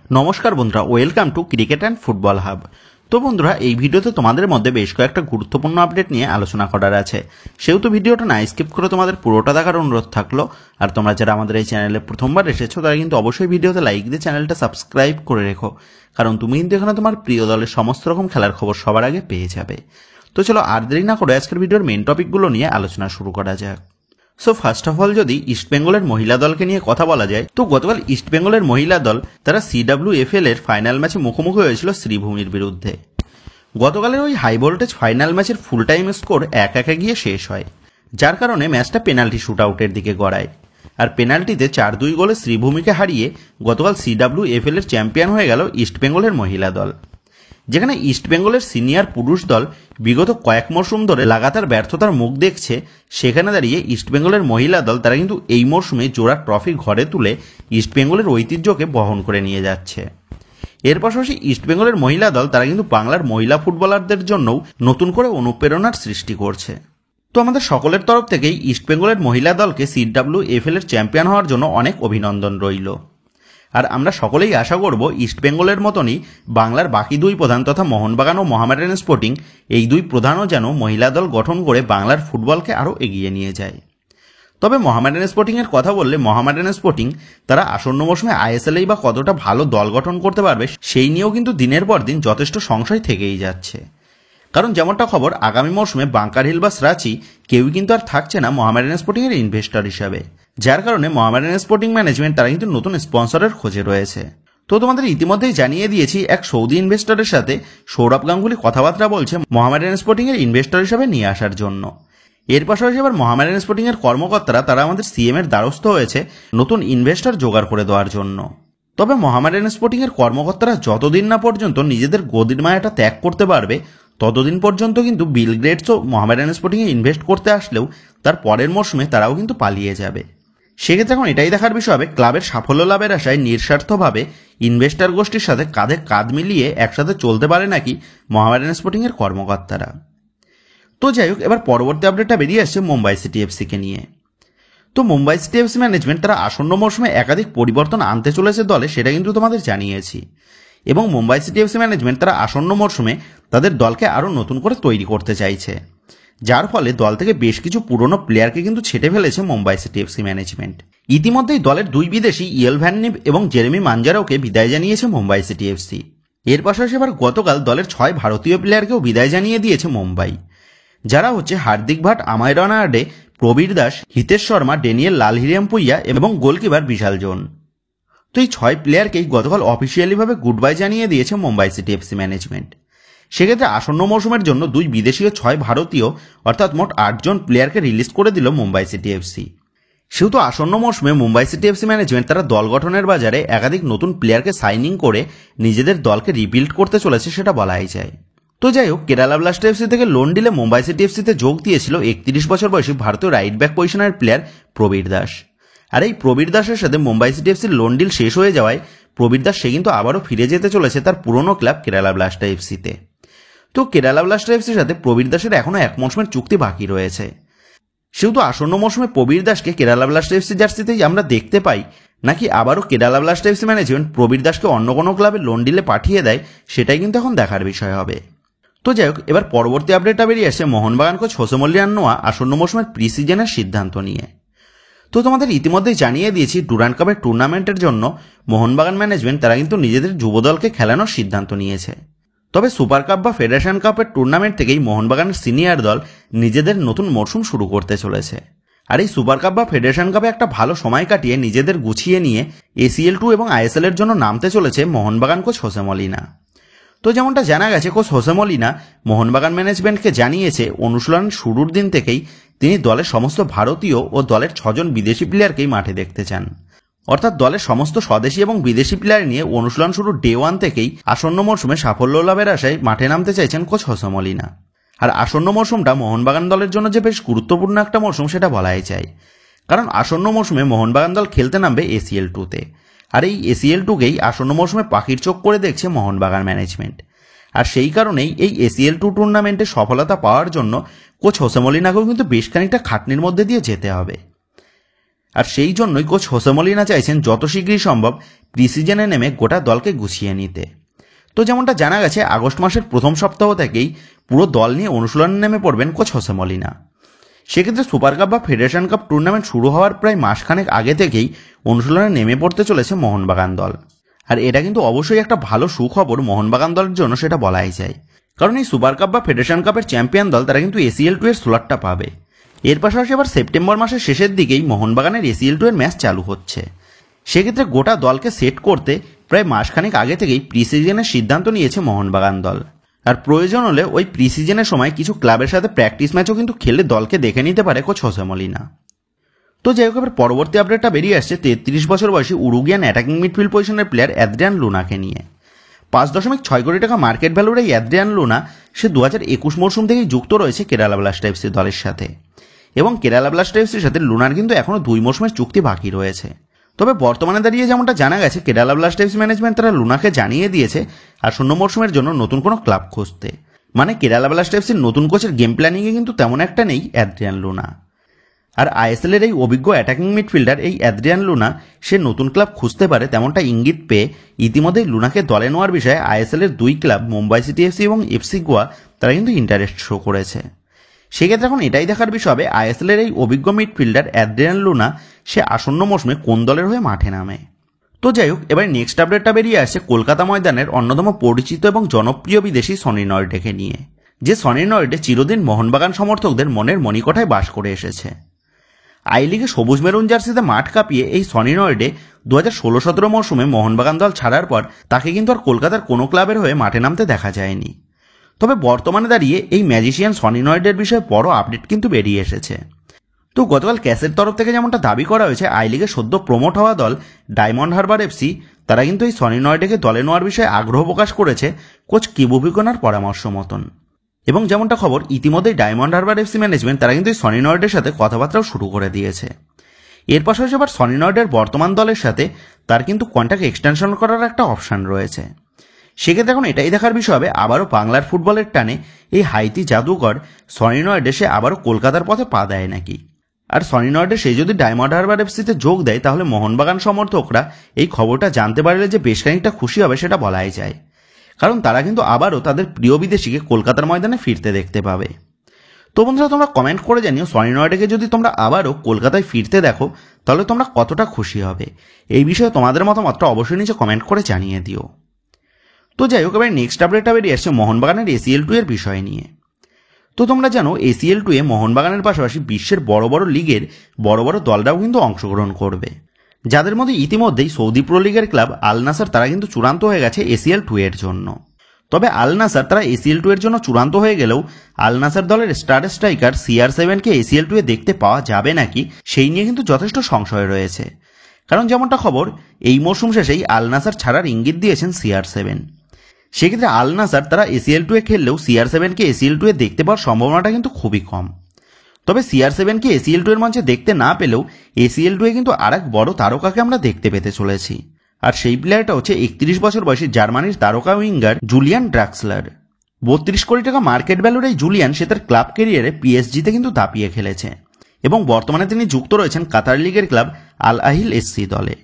নমস্কার বন্ধুরা, welcome to cricket and football hub. তো বন্ধুরা, এই ভিডিওতে তোমাদের মধ্যে বেশ কয়েকটা গুরুত্বপূর্ণ আপডেট নিয়ে আলোচনা করার আছে, সেহেতু ভিডিওটা না স্কিপ করে তোমাদের পুরোটা দেখার অনুরোধ থাকলো। আর তোমরা যারা আমাদের এই চ্যানেলে প্রথমবার এসেছো তারা কিন্তু অবশ্যই ভিডিওতে লাইক দিয়ে চ্যানেলটা সাবস্ক্রাইব করে রেখো, কারণ তুমি কিন্তু এখানে তোমার প্রিয় দলের সমস্ত রকম খেলার খবর সবার আগে পেয়ে যাবে। তো চলো আর দেরি না করে আজকের ভিডিওর মেন টপিকগুলো নিয়ে আলোচনা শুরু করা যাক। সো ফার্স্ট অফ অল যদি ইস্টবেঙ্গলের মহিলা দলকে নিয়ে কথা বলা যায়, তো গতকাল ইস্টবেঙ্গলের মহিলা দল তারা CWFL এর ফাইনাল ম্যাচে মুখোমুখি হয়েছিল শ্রীভূমির বিরুদ্ধে। গতকালের ওই হাই ভোল্টেজ ফাইনাল ম্যাচের ফুল টাইম স্কোর 1-1 গিয়ে শেষ হয়, যার কারণে ম্যাচটা পেনাল্টি শুট আউটের দিকে গড়ায়। আর পেনাল্টিতে 4-2 গোলে শ্রীভূমিকে হারিয়ে গতকাল CWFL এর চ্যাম্পিয়ন হয়ে গেল ইস্টবেঙ্গলের মহিলা দল, যেখানে ইস্টবেঙ্গলের সিনিয়র পুরুষ দল বিগত কয়েক মরশুম ধরে লাগাতার ব্যর্থতার মুখ দেখছে। সেখানে দাঁড়িয়ে ইস্টবেঙ্গলের মহিলা দল তারা কিন্তু এই মরশুমে জোড়া ট্রফি ঘরে তুলে ইস্টবেঙ্গলের ঐতিহ্যকে বহন করে নিয়ে যাচ্ছে। এর পাশাপাশি ইস্টবেঙ্গলের মহিলা দল তারা কিন্তু বাংলার মহিলা ফুটবলারদের জন্যও নতুন করে অনুপ্রেরণার সৃষ্টি করছে। তো আমাদের সকলের তরফ থেকেই ইস্টবেঙ্গলের মহিলা দলকে CWFL এর চ্যাম্পিয়ন হওয়ার জন্য অনেক অভিনন্দন রইল। আর আমরা সকলেই আশা করব ইস্টবেঙ্গলের মতনই বাংলার বাকি দুই প্রধান তথা মোহনবাগান ও মোহামেডান স্পোর্টিং, এই দুই প্রধানও যেন মহিলা দল গঠন করে বাংলার ফুটবলকে আরও এগিয়ে নিয়ে যায়। তবে মোহামেডান স্পোর্টিংয়ের কথা বললে, মোহামেডান স্পোর্টিং তারা আসন্ন মৌসুমে ISL-এই বা কতটা ভালো দল গঠন করতে পারবে সেই নিয়েও কিন্তু দিনের পর দিন যথেষ্ট সংশয় থেকেই যাচ্ছে। কারণ যেমনটা খবর, আগামী মৌসুমে বাঙ্কার হিল বা স্রাচি কেউই কিন্তু আর থাকছে না মোহামেডান স্পোর্টিংয়ের ইনভেস্টর হিসাবে, যার কারণে মোহামেডান স্পোর্টিং ম্যানেজমেন্ট তারা কিন্তু নতুন স্পন্সরের খোঁজে রয়েছে। তো তোমাদের ইতিমধ্যেই জানিয়ে দিয়েছি, এক সৌদি ইনভেস্টরের সাথে সৌরভ গাঙ্গুলি কথাবার্তা বলছে মোহামেডান স্পোর্টিং এর ইনভেস্টর হিসাবে নিয়ে আসার জন্য। এর পাশাপাশি আবার মোহামেডান স্পোর্টিং এর কর্মকর্তারা তারা আমাদের CM এর দ্বারস্থ হয়েছে নতুন ইনভেস্টর জোগাড় করে দেওয়ার জন্য। তবে মোহামেডান স্পোর্টিং এর কর্মকর্তারা যতদিন না পর্যন্ত নিজেদের গদির মায়াটা ত্যাগ করতে পারবে, ততদিন পর্যন্ত কিন্তু বিল গেটসও মোহামেডান স্পোর্টিং এ ইনভেস্ট করতে আসলেও তার পরের মরশুমে তারাও কিন্তু পালিয়ে যাবে। সেক্ষেত্রে এখন এটাই দেখার বিষয় হবে, ক্লাবের সাফল্য লাভের আশায় নিঃস্বার্থভাবে ইনভেস্টর গোষ্ঠীর সাথে কাঁধে কাঁধ মিলিয়ে একসাথে চলতে পারে নাকি মোহামেডান স্পোর্টিং এর কর্মকর্তারা। তো যাই হোক, এবার পরবর্তী আপডেটটা বেরিয়ে আসছে মুম্বাই সিটি এফসিকে নিয়ে। তো মুম্বাই সিটি এফসি ম্যানেজমেন্ট তারা আসন্ন মৌসুমে একাধিক পরিবর্তন আনতে চলেছে দলে, সেটা কিন্তু তোমাদের জানিয়েছি। এবং মুম্বাই সিটি এফসি ম্যানেজমেন্ট তারা আসন্ন মরশুমে তাদের দলকে আরও নতুন করে তৈরি করতে চাইছে, যার ফলে দল থেকে বেশ কিছু পুরনো প্লেয়ারকে কিন্তু ছেটে ফেলেছে মুম্বাই সিটি এফসি ম্যানেজমেন্ট। ইতিমধ্যেই দলের দুই বিদেশি ইয়েল ভ্যান নিভ এবং জেরেমি মানজারোকে বিদায় জানিয়েছে মুম্বাই সিটি এফসি। এর পাশাপাশি আবার গতকাল দলের 6 ভারতীয় প্লেয়ারকেও বিদায় জানিয়ে দিয়েছে মুম্বাই, যারা হচ্ছে হার্দিক ভাট, আমায় রানাডে, প্রবীর দাস, হিতেশ শর্মা, ড্যানিয়েল লালহিরিয়ামপুইয়া এবং গোলকিপার বিশাল জোন। তো এই 6 প্লেয়ারকেই গতকাল অফিসিয়ালিভাবে গুড বাই জানিয়ে দিয়েছে মুম্বাই সিটি এফসি ম্যানেজমেন্ট। সেক্ষেত্রে আসন্ন মৌসুমের জন্য 2 বিদেশি ও 6 ভারতীয় অর্থাৎ মোট 8 জন প্লেয়ারকে রিলিজ করে দিল মুম্বাই সিটি এফসি। সেহেতু আসন্ন মৌসুমে মুম্বাই সিটি এফসি ম্যানেজমেন্ট তারা দল গঠনের বাজারে একাধিক নতুন প্লেয়ারকে সাইনিং করে নিজেদের দলকে রিবিল্ড করতে চলেছে, সেটা বলাই যায়। তো যাই হোক, কেরালা ব্লাস্টার এফসি থেকে লোন ডিলে মুম্বাই সিটি এফসিতে যোগ দিয়েছিল 31 বছর বয়সী ভারতীয় রাইট ব্যাক পজিশনের প্লেয়ার প্রবীর দাস। আর এই প্রবীর দাসের সাথে মুম্বাই সিটি এফসির লোন ডিল শেষ হয়ে যাওয়ায় প্রবীর দাস সে কিন্তু আবারও ফিরে যেতে চলেছে তার পুরনো ক্লাব কেরালা ব্লাস্টার এফসিতে। তো কেরালা ব্লাস্টার এফসির সাথে প্রবীর দাসের এখনও 1 মৌসুমের চুক্তি বাকি রয়েছে। সেহেতু আসন্ন মৌসুমে প্রবীর দাসকে কেরালা ব্লাস্টার এফসি জার্সিতেই আমরা দেখতে পাই, নাকি আবারও Kerala blaster FC management Prabir দাসকে অন্য কোনো ক্লাবে লোন ডিলে পাঠিয়ে দেয়, সেটাই কিন্তু এখন দেখার বিষয় হবে। তো যাই হোক, এবার পরবর্তী আপডেটটা বেরিয়ে আসছে মোহনবাগান কোচ হোসে মল্লিয়ান্নোয়া আসন্ন মৌসুমের প্রি সিজনের সিদ্ধান্ত নিয়ে। তো তোমাদের ইতিমধ্যেই জানিয়ে দিয়েছি, ডুরান্ড কাপের টুর্নামেন্টের জন্য মোহনবাগান ম্যানেজমেন্ট তারা কিন্তু নিজেদের যুবদলকে খেলানোর সিদ্ধান্ত নিয়েছে। তবে সুপার কাপ বা ফেডারেশন কাপের টুর্নামেন্ট থেকেই মোহনবাগানের সিনিয়র দল নিজেদের নতুন মরশুম শুরু করতে চলেছে। আর এই সুপার কাপ বা ফেডারেশন কাপে একটা ভালো সময় কাটিয়ে নিজেদের গুছিয়ে নিয়ে ACL-2 এবং ISL এর জন্য নামতে চলেছে মোহনবাগান কোচ হোসে মলিনা। তো যেমনটা জানা গেছে, কোচ হোসে মলিনা মোহনবাগান ম্যানেজমেন্টকে জানিয়েছে অনুশীলনের শুরুর দিন থেকেই তিনি দলের সমস্ত ভারতীয় ও দলের 6 জন বিদেশি প্লেয়ারকেই মাঠে দেখতে চান। অর্থাৎ দলের সমস্ত স্বদেশী এবং বিদেশি প্লেয়ার নিয়ে অনুশীলন শুরুর ডে 1 থেকেই আসন্ন মরশুমে সাফল্য লাভের আশায় মাঠে নামতে চাইছেন কোচ হোসে মলিনা। আর আসন্ন মরশুমটা মোহনবাগান দলের জন্য যে বেশ গুরুত্বপূর্ণ একটা মরশুম সেটা বলাই যায়, কারণ আসন্ন মরশুমে মোহনবাগান দল খেলতে নামবে ACL-2-তে। আর এই ACL-2কেই আসন্ন মরশুমে পাখির চোখ করে দেখছে মোহনবাগান ম্যানেজমেন্ট। আর সেই কারণেই এই ACL-2 টুর্নামেন্টে সফলতা পাওয়ার জন্য কোচ হোসে মলিনাকেও কিন্তু বেশ খানিকটা খাটনির মধ্যে দিয়ে যেতে হবে। আর সেই জন্যই কোচ হোসে মলিনা চাইছেন যত শীঘ্রই সম্ভব প্রিসিজনে নেমে গোটা দলকে গুছিয়ে নিতে। তো যেমনটা জানা গেছে, আগস্ট মাসের প্রথম সপ্তাহ থেকেই পুরো দল নিয়ে অনুশীলনে নেমে পড়বেন কোচ হোসে মলিনা। সেক্ষেত্রে সুপার কাপ বা ফেডারেশন কাপ টুর্নামেন্ট শুরু হওয়ার প্রায় মাসখানেক আগে থেকেই অনুশীলনে নেমে পড়তে চলেছে মোহনবাগান দল। আর এটা কিন্তু অবশ্যই একটা ভালো সুখবর মোহনবাগান দলের জন্য, সেটা বলাই যায়। কারণ এই সুপার কাপ বা ফেডারেশন কাপের চ্যাম্পিয়ন দল তারা কিন্তু ACL 2 এর স্লটটা পাবে। এর পাশাপাশি আবার সেপ্টেম্বর মাসের শেষের দিকেই মোহনবাগানের ACL 2 এর ম্যাচ চালু হচ্ছে। সেক্ষেত্রে গোটা দলকে সেট করতে প্রায় মাসখানেক আগে থেকেই প্রিসিজনের সিদ্ধান্ত নিয়েছে মোহনবাগান দল। আর প্রয়োজন হলে ওই প্রিসিজনের সময় কিছু ক্লাবের সাথে প্র্যাকটিস ম্যাচও কিন্তু খেলে দলকে দেখে নিতে পারে কোচ হোসে মলিনা। তো যাই হোক, এবার পরবর্তী আপডেটটা বেরিয়ে আসছে 33 বছর বয়সী উরুগুয়ান অ্যাটাকিং মিডফিল্ড পজিশনের প্লেয়ার অ্যাদ্রিয়ান লুনাকে নিয়ে। 5.6 কোটি টাকা মার্কেট ভ্যালুর এই অ্যাদ্রিয়ান লুনা সে 2021 মরশুম থেকেই যুক্ত রয়েছে কেরালা ব্লাস্টার এফসি দলের সাথে। এবং কেরালা ব্লাস্টার এফসির সাথে লুনার কিন্তু এখনও 2 মরশুমের চুক্তি বাকি রয়েছে। তবে বর্তমানে দাঁড়িয়ে যেমনটা জানা গেছে, কেরালা ব্লাস্টার এফসি ম্যানেজমেন্ট তারা লুনাকে জানিয়ে দিয়েছে আসন্ন মরশুমের জন্য নতুন কোনো ক্লাব খুঁজতে। মানে কেরালা ব্লাস্টার এফসির নতুন কোচের গেম প্ল্যানিংয়ে কিন্তু তেমন একটা নেই অ্যাদ্রিয়ান লুনা। আর ISL এর এই অভিজ্ঞ অ্যাটাকিং মিডফিল্ডার এই অ্যাদ্রিয়ান লুনা সে নতুন ক্লাব খুঁজতে পারে তেমনটা ইঙ্গিত পেয়ে ইতিমধ্যেই লুনাকে দলে নেওয়ার বিষয়ে ISL এর 2 ক্লাব মুম্বাই সিটি এফসি এবং এফসি গোয়া তারা কিন্তু ইন্টারেস্ট শো করেছে। সেক্ষেত্রে এখন এটাই দেখার বিষয় হবে ISL এর এই অভিজ্ঞ মিডফিল্ডার অ্যাদ্রিয়ান লুনা সে আসন্ন মৌসুমে কোন দলের হয়ে মাঠে নামে। তো যাই হোক, এবার নেক্সট আপডেটটা বেরিয়ে আসছে কলকাতা ময়দানের অন্যতম পরিচিত এবং জনপ্রিয় বিদেশি সনি নর্ডেকে নিয়ে, যে সনি নর্ডে চিরদিন মোহনবাগান সমর্থকদের মনের মণিকোঠায় বাস করে এসেছে। আই লিগে সবুজ মেরুন জার্সিতে মাঠ কাঁপিয়ে এই সনি নর্ডে 2016-17 মরশুমে মোহনবাগান দল ছাড়ার পর তাকে কিন্তু আর কলকাতার কোনো ক্লাবের হয়ে মাঠে নামতে দেখা যায়নি। তবে বর্তমানে দাঁড়িয়ে এই ম্যাজিশিয়ান সনি নর্ডের বিষয়ে বড় আপডেট কিন্তু বেরিয়ে এসেছে। তো গতকাল ক্যাসের তরফ থেকে যেমনটা দাবি করা হয়েছে, আই লিগে সদ্য প্রমোট হওয়া দল ডায়মন্ড হারবার এফসি তারা কিন্তু এই সনি নর্ডেকে দলে নেওয়ার বিষয়ে আগ্রহ প্রকাশ করেছে কোচ কিবু ভিকোনার পরামর্শ মতন। এবং যেমনটা খবর, ইতিমধ্যেই ডায়মন্ড হারবার এফসি ম্যানেজমেন্ট তারা কিন্তু এই সনি নর্ডের সাথে কথাবার্তাও শুরু করে দিয়েছে। এর পাশাপাশি আবার সনি নর্ডের বর্তমান দলের সাথে তার কিন্তু কন্ট্রাক্ট এক্সটেনশন করার একটা অপশান রয়েছে। সেক্ষেত্রে এখন এটাই দেখার বিষয় হবে আবারও বাংলার ফুটবলের টানে এই হাইতি জাদুকর সনি নর্ডে সে আবারও কলকাতার পথে পা দেয় নাকি। আর সনি নর্ডে সে যদি ডায়মন্ড হারবার এফসিতে যোগ দেয় তাহলে মোহনবাগান সমর্থকরা এই খবরটা জানতে পারলে যে বেশ খানিকটা খুশি হবে সেটা বলাই যায়। কারণ তারা কিন্তু আবারও তাদের প্রিয় বিদেশিকে কলকাতার ময়দানে ফিরতে দেখতে পাবে। তো বন্ধুরা, তোমরা কমেন্ট করে জানিও সনি নর্ডেকে যদি তোমরা আবারও কলকাতায় ফিরতে দেখো তাহলে তোমরা কতটা খুশি হবে। এই বিষয়ে তোমাদের মতামতটা অবশ্যই নিচে কমেন্ট করে জানিয়ে দিও। তো যাই হোক, এবার নেক্সট আপডেটটা বেরিয়ে আসছে মোহনবাগানের ACL 2 এর বিষয় নিয়ে। তো তোমরা জানো ACL 2 এ মোহনবাগানের পাশাপাশি বিশ্বের বড় বড় লিগের বড় বড় দলরাও কিন্তু অংশগ্রহণ করবে, যাদের মধ্যে ইতিমধ্যেই সৌদি প্রো লিগের ক্লাব আল নাসার তারা কিন্তু চূড়ান্ত হয়ে গেছে ACL 2 এর জন্য। তবে আল নাসার তারা ACL 2 এর জন্য চূড়ান্ত হয়ে গেলেও আল নাসার দলের স্টার স্ট্রাইকার CR7কে ACL 2 এ দেখতে পাওয়া যাবে নাকি সেই নিয়ে কিন্তু যথেষ্ট সংশয় রয়েছে। কারণ যেমনটা খবর, এই মৌসুম শেষেই আল নাসার ছাড়ার ইঙ্গিত দিয়েছেন CR7। সেক্ষেত্রে আল নাসার তারা ACL 2 এ খেললেও CR7কে ACL 2 এ দেখতে পাওয়ার সম্ভাবনাটা কিন্তু খুবই কম। তবে CR7কে ACL 2 এর মঞ্চে দেখতে না পেলেও ACL 2 এ কিন্তু আরেক বড় তারকাকে আমরা দেখতে পেতে চলেছি। আর সেই প্লেয়ারটা হচ্ছে 31 বছর বয়সী জার্মানির তারকা উইঙ্গার জুলিয়ান ড্রাক্সলার। 32 কোটি টাকা মার্কেট ভ্যালুর এই জুলিয়ান সে তার ক্লাব ক্যারিয়ারে PSG-তে কিন্তু দাপিয়ে খেলেছে এবং বর্তমানে তিনি যুক্ত রয়েছেন কাতার লিগের ক্লাব আল আহিল SC দলে।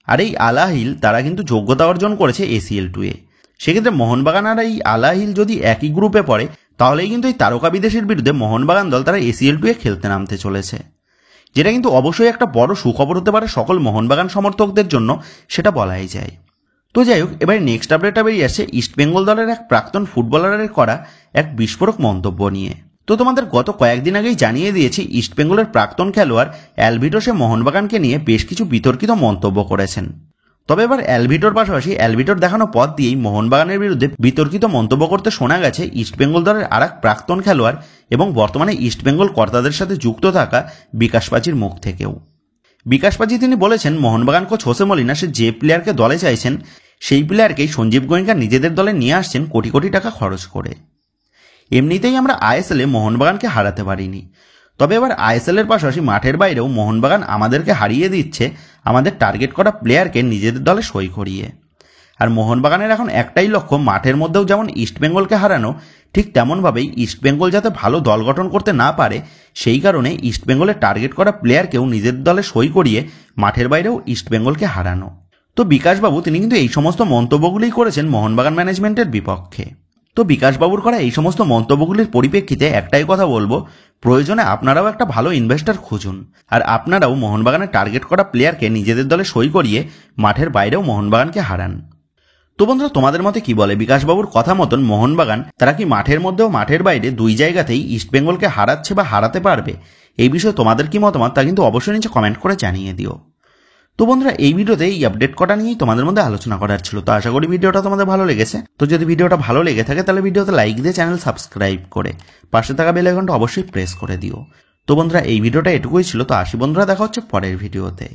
আর এই আল আহিল তারা কিন্তু যোগ্যতা অর্জন করেছে ACL 2 এ। সেক্ষেত্রে মোহনবাগান আর এই আল আহিল যদি একই গ্রুপে পড়ে তাহলেই কিন্তু এই তারকা বিদেশের বিরুদ্ধে মোহনবাগান দল তারা ACL 2 এ খেলতে নামতে চলেছে, যেটা কিন্তু অবশ্যই একটা বড় সুখবর হতে পারে সকল মোহনবাগান সমর্থকদের জন্য, সেটা বলাই যায়। তো যাই হোক, এবারে নেক্সট আপডেটটা বেরিয়ে আসছে ইস্টবেঙ্গল দলের এক প্রাক্তন ফুটবলারের করা এক বিস্ফোরক মন্তব্য নিয়ে। তো তোমাদের গত কয়েকদিন আগেই জানিয়ে দিয়েছি ইস্টবেঙ্গলের প্রাক্তন খেলোয়াড় অ্যালভিটো সে মোহনবাগানকে নিয়ে বেশ কিছু বিতর্কিত মন্তব্য করেছেন। তবে এবার অ্যালভিটোর পাশাপাশি অ্যালভিটোর দেখানো পথ দিয়েই মোহনবাগানের বিরুদ্ধে বিতর্কিত মন্তব্য করতে শোনা গেছে ইস্টবেঙ্গল দলের আরেক প্রাক্তন খেলোয়াড় এবং বর্তমানে ইস্টবেঙ্গল কর্তাদের সাথে যুক্ত থাকা বিকাশ পাজির মুখ থেকেও। বিকাশ পাজি তিনি বলেছেন মোহনবাগান কোচ হোসে মলিনা সে যে প্লেয়ারকে দলে চাইছেন সেই প্লেয়ারকেই সঞ্জীব গোয়েঙ্কা নিজেদের দলে নিয়ে আসছেন কোটি কোটি টাকা খরচ করে। এমনিতেই আমরা ISL এ মোহনবাগানকে হারাতে পারিনি, তবে এবার ISL এর পাশাপাশি মাঠের বাইরেও মোহনবাগান আমাদেরকে হারিয়ে দিচ্ছে আমাদের টার্গেট করা প্লেয়ারকে নিজেদের দলে সই করিয়ে। আর মোহনবাগানের এখন একটাই লক্ষ্য, মাঠের মধ্যেও যেমন ইস্টবেঙ্গলকে হারানো, ঠিক তেমনভাবেই ইস্টবেঙ্গল যাতে ভালো দল গঠন করতে না পারে সেই কারণে ইস্টবেঙ্গলের টার্গেট করা প্লেয়ারকেও নিজের দলে সই করিয়ে মাঠের বাইরেও ইস্টবেঙ্গলকে হারানো। তো বিকাশবাবু তিনি কিন্তু এই সমস্ত মন্তব্যগুলোই করেছেন মোহনবাগান ম্যানেজমেন্টের বিপক্ষে। তো বিকাশবাবুর করা এই সমস্ত মন্তব্যগুলির পরিপ্রেক্ষিতে একটাই কথা বলবো, প্রয়োজনে আপনারাও একটা ভালো ইনভেস্টর খুঁজুন, আর আপনারাও মোহনবাগানের টার্গেট করা প্লেয়ারকে নিজেদের দলে সই করিয়ে মাঠের বাইরেও মোহনবাগানকে হারান। তো বন্ধুরা তোমাদের মতে কি বলে, বিকাশবাবুর কথা মতন মোহনবাগান তারা কি মাঠের মধ্যেও মাঠের বাইরে দুই জায়গাতেই ইস্টবেঙ্গলকে হারাচ্ছে বা হারাতে পারবে? এই বিষয়ে তোমাদের কি মতামত তা কিন্তু অবশ্যই নিচে কমেন্ট করে জানিয়ে দিও। তো বন্ধুরা এই ভিডিওতে এই আপডেট কটা নিয়েই তোমাদের মধ্যে আলোচনা করার ছিল। তো আশা করি ভিডিওটা তোমাদের ভালো লেগেছে। তো যদি ভিডিওটা ভালো লেগে থাকে তাহলে ভিডিওতে লাইক দিয়ে চ্যানেল সাবস্ক্রাইব করে পাশে থাকা বেল আইকনটা অবশ্যই প্রেস করে দিও। তো বন্ধুরা এই ভিডিওটা এটুকুই ছিল। তো আসি বন্ধুরা, দেখা হচ্ছে পরের ভিডিওতে।